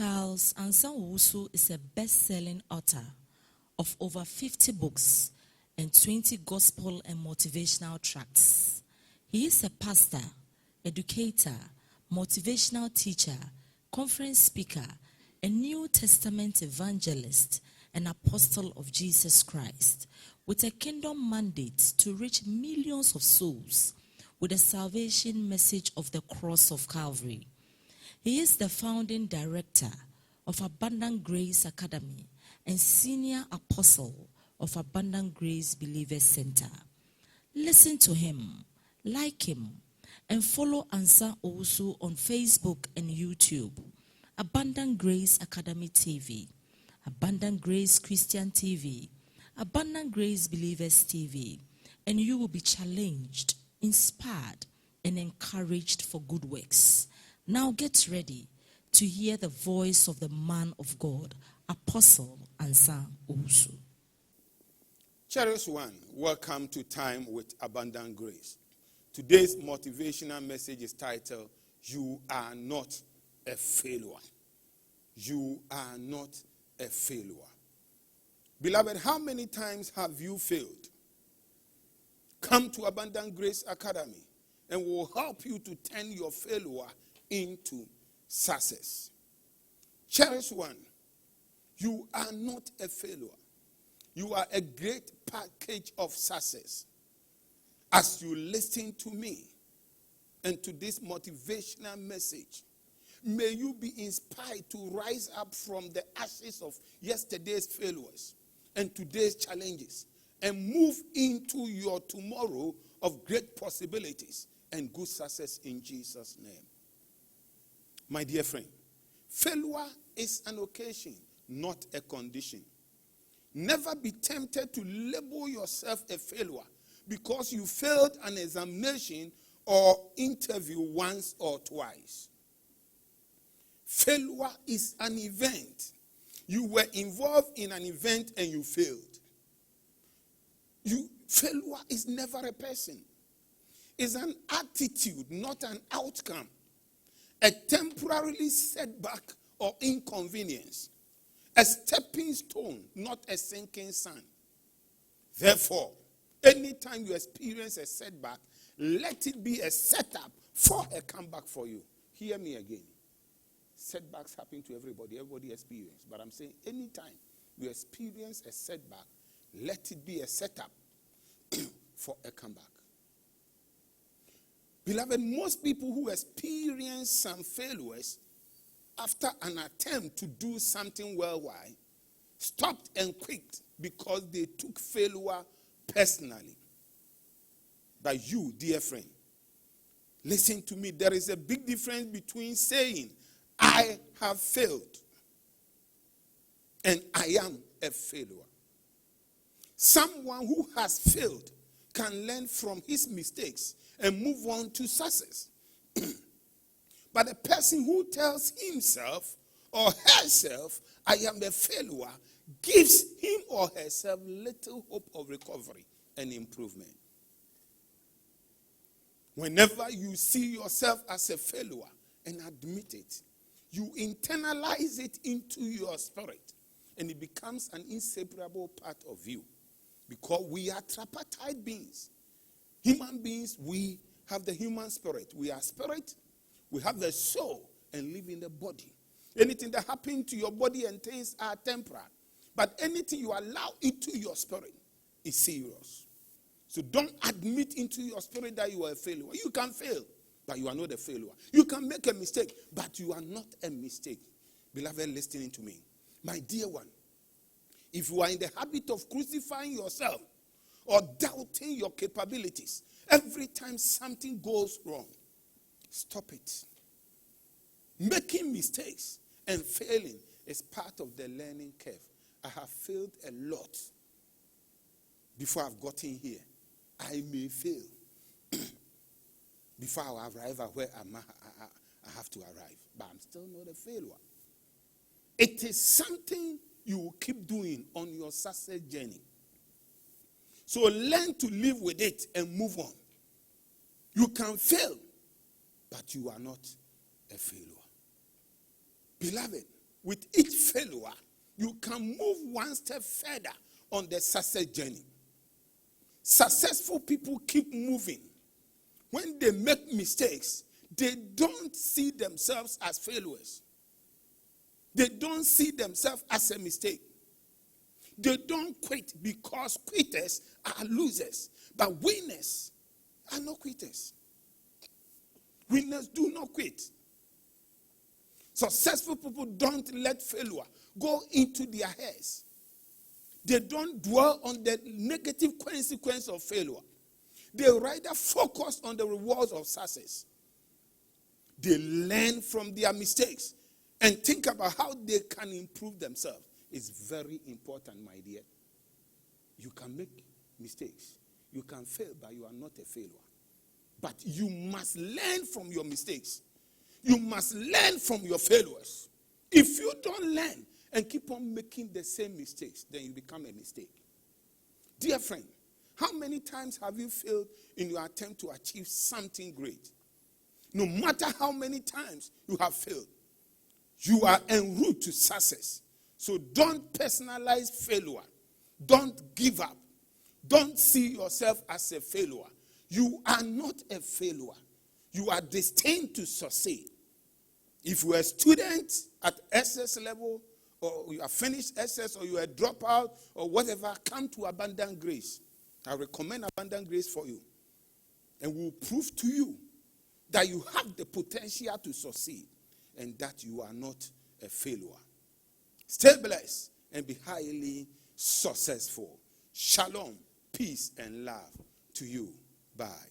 Charles Ansah-Owusu is a best-selling author of over 50 books and 20 gospel and motivational tracts. He is a pastor, educator, motivational teacher, conference speaker, a New Testament evangelist, and apostle of Jesus Christ, with a kingdom mandate to reach millions of souls with the salvation message of the cross of Calvary. He is the founding director of Abundant Grace Academy and senior apostle of Abundant Grace Believers Center. Listen to him, like him, and follow Ansah-Owusu on Facebook and YouTube, Abundant Grace Academy TV, Abundant Grace Christian TV, Abundant Grace Believers TV, and you will be challenged, inspired, and encouraged for good works. Now get ready to hear the voice of the man of God, Apostle Ansah-Owusu. Cherished one, welcome to Time with Abundant Grace. Today's motivational message is titled, You Are Not a Failure. You are not a failure. Beloved, how many times have you failed? Come to Abundant Grace Academy and we'll help you to turn your failure into success. Cherished one, you are not a failure. You are a great package of success. As you listen to me and to this motivational message, may you be inspired to rise up from the ashes of yesterday's failures and today's challenges and move into your tomorrow of great possibilities and good success in Jesus' name. My dear friend, failure is an occasion, not a condition. Never be tempted to label yourself a failure because you failed an examination or interview once or twice. Failure is an event. You were involved in an event and you failed. Failure is never a person. It's an attitude, not an outcome. A temporary setback or inconvenience. A stepping stone, not a sinking sand. Therefore, anytime you experience a setback, let it be a setup for a comeback for you. Hear me again. Setbacks happen to everybody. Everybody experiences. But I'm saying anytime you experience a setback, let it be a setup for a comeback. Beloved, most people who experience some failures after an attempt to do something worthwhile stopped and quit because they took failure personally. But you, dear friend, listen to me. There is a big difference between saying, I have failed, and I am a failure. Someone who has failed can learn from his mistakes and move on to success. But a person who tells himself or herself, I am a failure, gives him or herself little hope of recovery and improvement. Whenever you see yourself as a failure and admit it, you internalize it into your spirit and it becomes an inseparable part of you. Because we are tripartite beings. Human beings, we have the human spirit. We are spirit, we have the soul, and live in the body. Anything that happens to your body and things are temporal. But anything you allow into your spirit is serious. So don't admit into your spirit that you are a failure. You can fail, but you are not a failure. You can make a mistake, but you are not a mistake. Beloved, listening to me. My dear one, if you are in the habit of crucifying yourself or doubting your capabilities, every time something goes wrong, stop it. Making mistakes and failing is part of the learning curve. I have failed a lot before I've gotten here. I may fail before I arrive at where I have to arrive. But I'm still not a failure. It is something you will keep doing on your success journey. So learn to live with it and move on. You can fail, but you are not a failure. Beloved, with each failure, you can move one step further on the success journey. Successful people keep moving. When they make mistakes, they don't see themselves as failures. They don't see themselves as a mistake. They don't quit because quitters are losers. But winners are not quitters. Winners do not quit. Successful people don't let failure go into their heads. They don't dwell on the negative consequence of failure. They rather focus on the rewards of success. They learn from their mistakes and think about how they can improve themselves. It's very important, my dear. You can make mistakes. You can fail, but you are not a failure. But you must learn from your mistakes. You must learn from your failures. If you don't learn and keep on making the same mistakes, then you become a mistake. Dear friend, how many times have you failed in your attempt to achieve something great? No matter how many times you have failed, you are en route to success. So don't personalize failure. Don't give up. Don't see yourself as a failure. You are not a failure. You are destined to succeed. If you are a student at SS level, or you have finished SS, or you are a dropout, or whatever, come to Abundant Grace. I recommend Abundant Grace for you. And we'll prove to you that you have the potential to succeed and that you are not a failure. Stay blessed and be highly successful. Shalom, peace, and love to you. Bye.